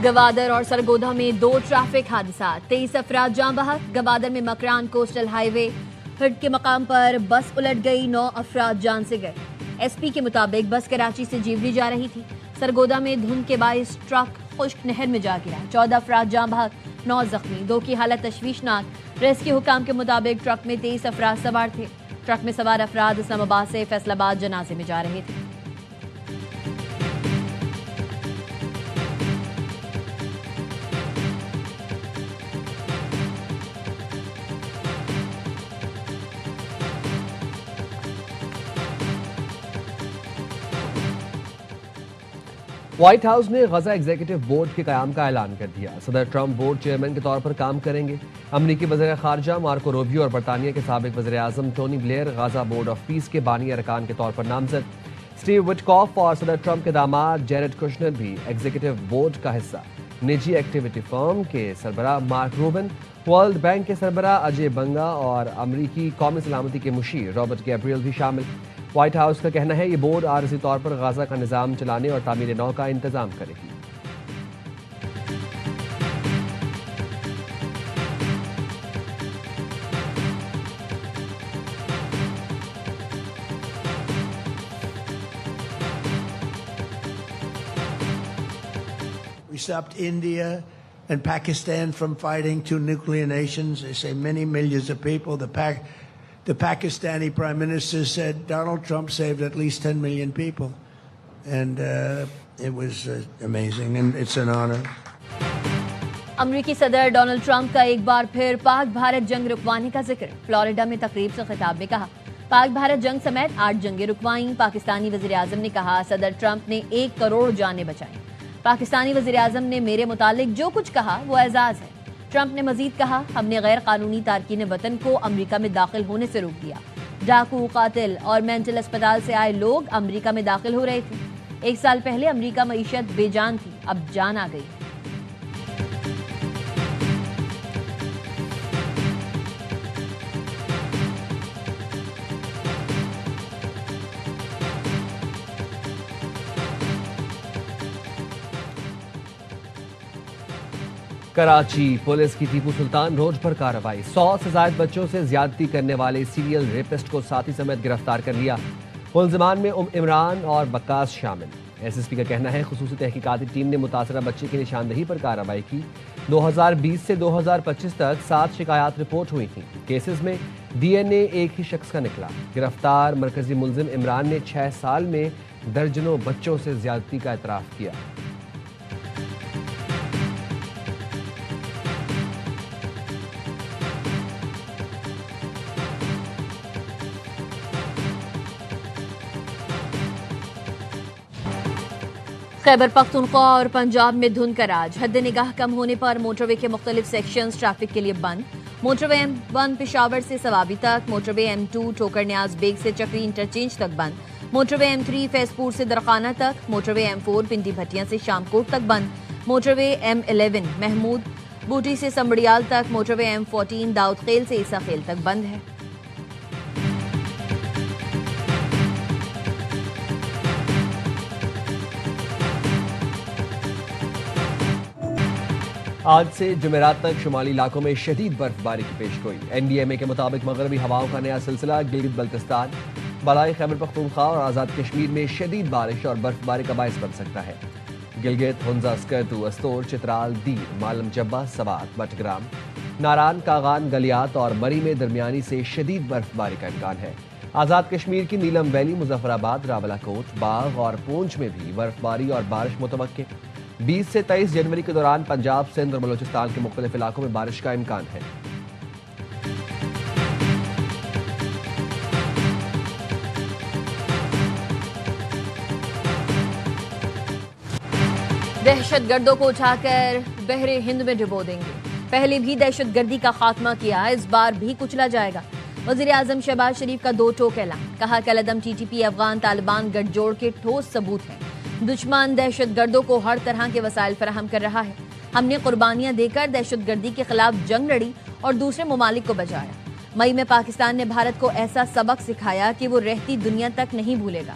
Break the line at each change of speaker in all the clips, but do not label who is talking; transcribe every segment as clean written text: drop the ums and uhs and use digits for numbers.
گوادر اور سرگودا میں 2 ٹریفک حادثات، 23 افراد جاں بحق۔ گوادر میں مکران کوسٹل ہائی وے ہٹ کے مقام پر بس الٹ گئی، 9 افراد جان سے گئے۔ ایس پی کے مطابق بس کراچی سے جیولی جا رہی تھی۔ سرگودا میں دھند کے باعث ٹرک خشک نہر میں جا گرا، 14 افراد جاں بحق، 9 زخمی، 2 کی حالت تشویشناک۔ ریسکیو حکام کے مطابق ٹرک میں 23 افراد سوار تھے۔ ٹرک میں سوار افراد اسلام آباد سے فیصل آباد جنازے میں جا رہے تھے۔
وائٹ ہاؤس نے غزہ ایگزیکٹو بورڈ کے قیام کا اعلان کر دیا۔ صدر ٹرمپ بورڈ چیئرمین کے طور پر کام کریں گے۔ امریکی وزیر خارجہ مارکو روبیو اور برطانیہ کے سابق وزیر اعظم Tony Blair Gaza board of peace کے بانی ارکان کے طور پر نامزد۔ سٹیو وٹکاف اور صدر ٹرمپ کے داماد جیرڈ کشنر بھی ایگزیکٹو بورڈ کا حصہ۔ نجی ایکٹیویٹی فرم کے سربراہ مارک روبن، ورلڈ بینک کے سربراہ اجے بنگا اور امریکی قومی سلامتی کے مشیر رابرٹ گیبریل بھی شامل۔ وائٹ ہاؤس کا کہنا ہے یہ بورڈ عارضی طور پر غزہ کا نظام چلانے اور تعمیر نو کا انتظام کرے گی۔
We stopped India and Pakistan from fighting, 2 nuclear nations. They say many millions of people. The Pakistani Prime Minister said Donald Trump saved at least 10 million people. And it was amazing, and it's an honor.
امریکی صدر Donald Trump کا ایک بار پھر پاک بھارت جنگ رکوانے کا ذکر۔ Florida میں تقریب سے خطاب میں کہا پاک بھارت جنگ سمیت 8 جنگیں رکوائیں۔ پاکستانی وزیر اعظم نے کہا صدر ٹرمپ نے 1 کروڑ جانیں بچائیں۔ پاکستانی وزیر اعظم نے میرے متعلق جو کچھ کہا وہ اعزاز ہے۔ ٹرمپ نے مزید کہا ہم نے غیر قانونی تارکین وطن کو امریکہ میں داخل ہونے سے روک دیا۔ ڈاکو، قاتل اور مینٹل اسپتال سے آئے لوگ امریکہ میں داخل ہو رہے تھے۔ 1 سال پہلے امریکہ معیشت بے جان تھی، اب جان آ گئی۔
کراچی پولیس کی ٹیپو سلطان روڈ پر کارروائی، 100 سے زائد بچوں سے زیادتی کرنے والے سیریل ریپسٹ کو ساتھی سمیت گرفتار کر لیا۔ ملزمان میں عمران اور بکاس شامل۔ ایس ایس پی کا کہنا ہے خصوصی تحقیقاتی ٹیم نے متاثرہ بچے کی نشاندہی پر کارروائی کی۔ 2020 سے 2025 تک 7 شکایات رپورٹ ہوئی تھیں۔ کیسز میں ڈی این اے ایک ہی شخص کا نکلا۔ گرفتار مرکزی ملزم عمران نے 6 سال میں درجنوں بچوں سے زیادتی کا اعتراف کیا۔
خیبر پختونخوا اور پنجاب میں دھند کا راج، حد نگاہ کم ہونے پر موٹر وے کے مختلف سیکشنز ٹریفک کے لیے بند۔ موٹر وے M1 پشاور سے سوابی تک، موٹر وے M2 ٹھوکر نیاز بیگ سے چکری انٹرچینج تک بند، موٹر وے M3 فیض پور سے درخانہ تک، موٹر وے M4 پنڈی بھٹیاں سے شام کوٹ تک بند، موٹر وے M11 محمود بوٹی سے سمبڑیال تک، موٹر وے M14 داؤد خیل سے عیسیٰ خیل تک بند ہے۔
آج سے جمعرات تک شمالی علاقوں میں شدید برف باری کی پیش گوئی۔ این ڈی ایم اے کے مطابق مغربی ہواؤں کا نیا سلسلہ گلگت بلتستان، بالائی خیبر پختونخوا اور آزاد کشمیر میں شدید بارش اور برف باری کا باعث بن سکتا ہے۔ گلگت، ہنزا، اسکردو، استور، چترال، دیر، مالم جبہ، سوات، بٹگرام، ناران، کاغان، گلیات اور مری میں درمیانی سے شدید برف باری کا امکان ہے۔ آزاد کشمیر کی نیلم ویلی، مظفر آباد، راولہ کوٹ، باغ اور پونچھ میں بھی برف باری اور بارش متوقع۔ 20 سے 23 جنوری کے دوران پنجاب، سندھ اور بلوچستان کے مختلف علاقوں میں بارش کا امکان ہے۔
دہشت گردوں کو اٹھا کر بحر ہند میں ڈبو دیں گے۔ پہلے بھی دہشت گردی کا خاتمہ کیا، اس بار بھی کچلا جائے گا۔ وزیر اعظم شہباز شریف کا 2 ٹوک اعلان، کہا کالعدم T T P Afghan Taliban گٹھ جوڑ کے ٹھوس ثبوت ہیں۔ دشمن دہشت گردوں کو ہر طرح کے وسائل فراہم کر رہا ہے۔ ہم نے قربانیاں دے کر دہشت گردی کے خلاف جنگ لڑی اور دوسرے ممالک کو بچایا۔ مئی میں پاکستان نے بھارت کو ایسا سبق سکھایا کہ وہ رہتی دنیا تک نہیں بھولے گا۔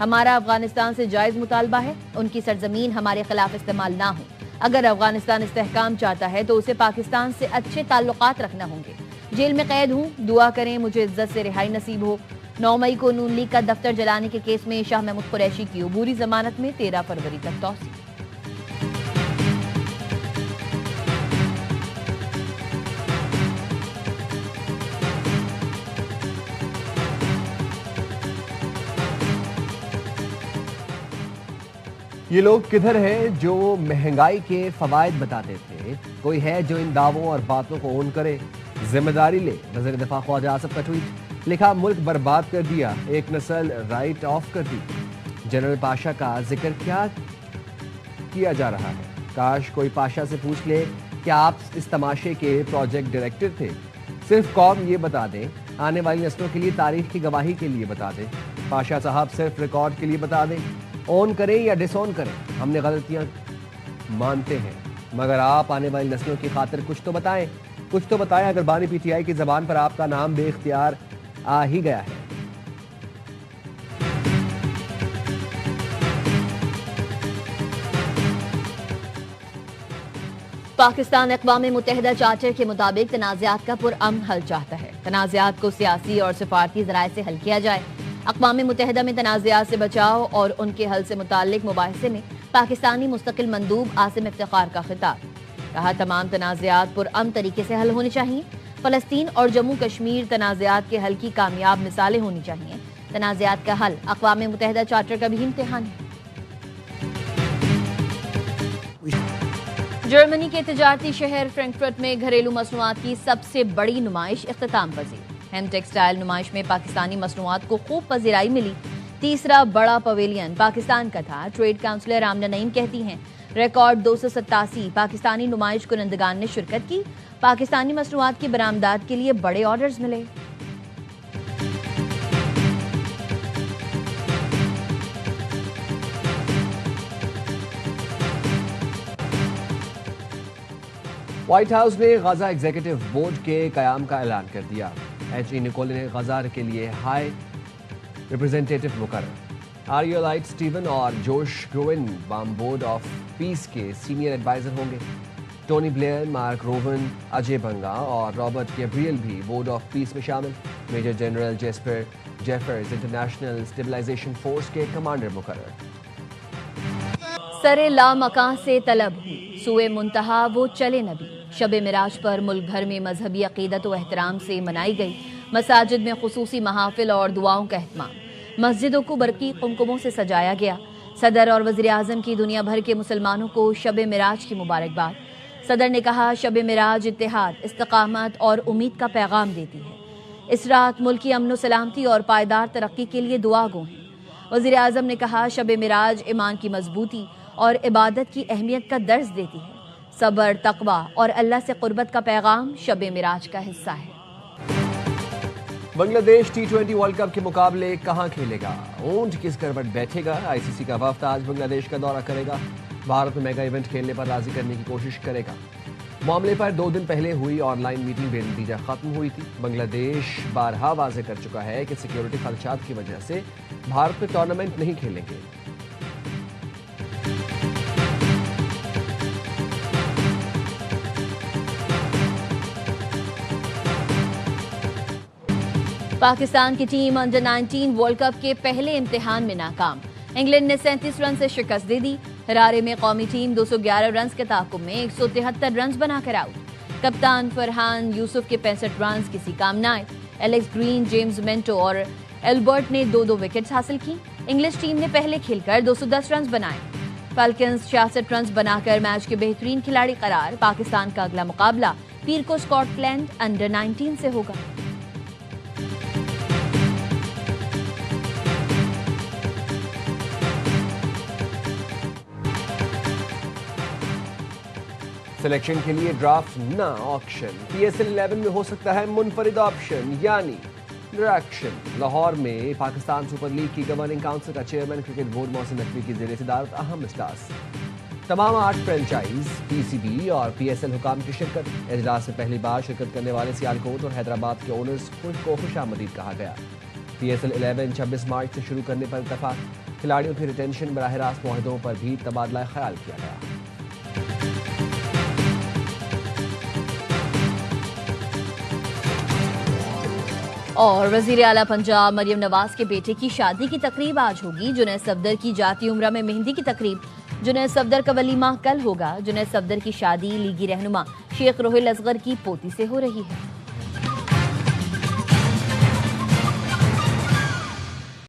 ہمارا افغانستان سے جائز مطالبہ ہے ان کی سرزمین ہمارے خلاف استعمال نہ ہو۔ اگر افغانستان استحکام چاہتا ہے تو اسے پاکستان سے اچھے تعلقات رکھنا ہوں گے۔ جیل میں قید ہوں، دعا کریں مجھے عزت سے رہائی نصیب ہو۔ 9 مئی کو نون لیگ کا دفتر جلانے کے کیس میں شاہ محمود قریشی کی عبوری ضمانت میں 13 فروری تک توسیع۔
یہ لوگ کدھر ہیں جو مہنگائی کے فوائد بتاتے تھے؟ کوئی ہے جو ان دعووں اور باتوں کو اون کرے؟ ذمہ داری لے۔ وزیر دفاع خواجہ آصف کا ٹویٹ، لکھا ملک برباد کر دیا، ایک نسل رائٹ آف کر دی۔ جنرل پاشا کا ذکر کیا جا رہا ہے؟ کاش کوئی پاشا سے پوچھ لے کہ آپ اس تماشے کے پروجیکٹ ڈائریکٹر تھے۔ صرف قوم یہ بتا دیں، آنے والی نسلوں کے لیے تاریخ کی گواہی کے لیے بتا دیں۔ پاشا صاحب صرف ریکارڈ کے لیے بتا دیں، اون کریں یا ڈس اون کریں، ہم نے غلطیاں مانتے ہیں، مگر آپ آنے والی نسلوں کی خاطر کچھ تو بتائیں اگر بانی پی ٹی آئی کی زبان پر آپ کا نام بے اختیار آ ہی گیا ہے۔
پاکستان اقوام متحدہ چارٹر کے مطابق تنازعات کا پرامن حل چاہتا ہے۔ تنازعات کو سیاسی اور سفارتی ذرائع سے حل کیا جائے۔ اقوام متحدہ میں تنازعات سے بچاؤ اور ان کے حل سے متعلق مباحثے میں پاکستانی مستقل مندوب عاصم افتخار کا خطاب۔ کہا تمام تنازعات پرامن طریقے سے حل ہونے چاہیے۔ فلسطین اور جموں کشمیر تنازعات کے حل کی کامیاب مثالیں ہونی چاہیے۔ تنازعات کا حل اقوام متحدہ چارٹر کا بھی امتحان ہے۔ جرمنی کے تجارتی شہر فرینکفرٹ میں گھریلو مصنوعات کی سب سے بڑی نمائش اختتام پذیر۔ ہیم ٹیکسٹائل نمائش میں پاکستانی مصنوعات کو خوب پذیرائی ملی۔ تیسرا بڑا پویلین پاکستان کا تھا۔ ٹریڈ کاؤنسلر آمنہ نعیم کہتی ہیں ریکارڈ 287 پاکستانی نمائش کنندگان نے شرکت کی۔ پاکستانی مصنوعات کی برآمدات کے لیے بڑے آرڈرز ملے۔
وائٹ ہاؤس نے غزہ ایگزیکٹو بورڈ کے قیام کا اعلان کر دیا۔ ایچ ای نکول نے غزہ کے لیے ہائی ریپرزینٹیٹو مقرر۔ آریو لائٹ اسٹیون اور جوش گروین بام بورڈ آف پیس کے سینئر ایڈوائزر ہوں گے۔ Tony Blair, Mark Rowan, Ajay Banga اور رابرٹ گیبریل بھی بورڈ آف پیس میں شامل۔ Major general Jasper Jeffers international stabilisation force کے کمانڈر مقرر۔
سر لامکاں سے طلب ہوئی، سوئے منتہا وہ چلے نبی۔ شب معراج پر ملک بھر میں مذہبی عقیدت و احترام سے منائی گئی۔ مساجد میں خصوصی محافل اور دعاؤں کا اہتمام۔ مسجدوں کو برقی قمقموں سے سجایا گیا۔ صدر اور وزیر اعظم کی دنیا بھر کے مسلمانوں کو شب معراج کی مبارکباد۔ صدر نے کہا شب معراج اتحاد، استقامت اور امید کا پیغام دیتی ہے۔ اس رات ملک کی امن و سلامتی اور پائیدار ترقی کے لیے دعا گو ہیں۔ وزیر اعظم نے کہا شب معراج ایمان کی مضبوطی اور عبادت کی اہمیت کا درس دیتی ہے۔ صبر، تقوی اور اللہ سے قربت کا پیغام شب معراج کا حصہ ہے۔
بنگلہ دیش T20 ورلڈ کپ کے مقابلے کہاں کھیلے گا؟ اونٹ کس کروٹ بیٹھے گا؟ آئی سی سی کا وفد آج بنگلہ دیش کا دورہ کرے گا۔ بھارت میں میگا ایونٹ کھیلنے پر راضی کرنے کی کوشش کرے گا۔ معاملے پر 2 دن پہلے ہوئی آن لائن میٹنگ بے نتیجہ ختم ہوئی تھی۔ بنگلہ دیش بارہا واضح کر چکا ہے کہ سیکیورٹی خدشات کی وجہ سے بھارت میں ٹورنامنٹ نہیں کھیلیں گے۔
پاکستان کی ٹیم انڈر 19 ورلڈ کپ کے پہلے امتحان میں ناکام۔ انگلینڈ نے 37 رن سے شکست دے دی۔ ہرارے میں قومی ٹیم 211 رنز کے تعاقب میں 173 رنز بنا کر آؤٹ۔ کپتان فرحان یوسف کے 65 رنز کسی کام نہ آئے۔ ایلیکس گرین، جیمز منٹو اور ایلبرٹ نے 2 وکٹس حاصل کی۔ انگلش ٹیم نے پہلے کھیل کر 210 رنز بنائے۔ فالکنز 66 رنز بنا کر میچ کے بہترین کھلاڑی قرار۔ پاکستان کا اگلا مقابلہ پیر کو اسکاٹ لینڈ انڈر 19 سے ہوگا۔
سلیکشن کے لیے ڈرافٹ نہ آکشن، PSL 11 میں ہو سکتا ہے منفرد آپشن یعنی ڈائریکشن۔ لاہور میں پاکستان سپر لیگ کی گورننگ کونسل کا chairman cricket board Mohsin Naqvi کی زیر صدارت اہم اجلاس۔ تمام 8 فرنچائز، PCB اور PSL حکام کی شرکت۔ اجلاس سے پہلی بار شرکت کرنے والے سیالکوٹ اور حیدرآباد کے اونرز کو خوش آمدید کہا گیا۔ PSL 11 26 مارچ سے شروع کرنے پر اتفاق۔ کھلاڑیوں کی ریٹینشن براہ راست معاہدوں پر بھی تبادلہ خیال کیا گیا۔
اور وزیر اعلیٰ پنجاب مریم نواز کے بیٹے کی شادی کی تقریب آج ہوگی۔ جنید صفدر کی جاتی عمرہ میں مہندی کی تقریب۔ جنید صفدر کا ولیمہ کل ہوگا۔ جنید صفدر کی شادی لیگی رہنما شیخ روحل اصغر کی پوتی سے ہو رہی ہے۔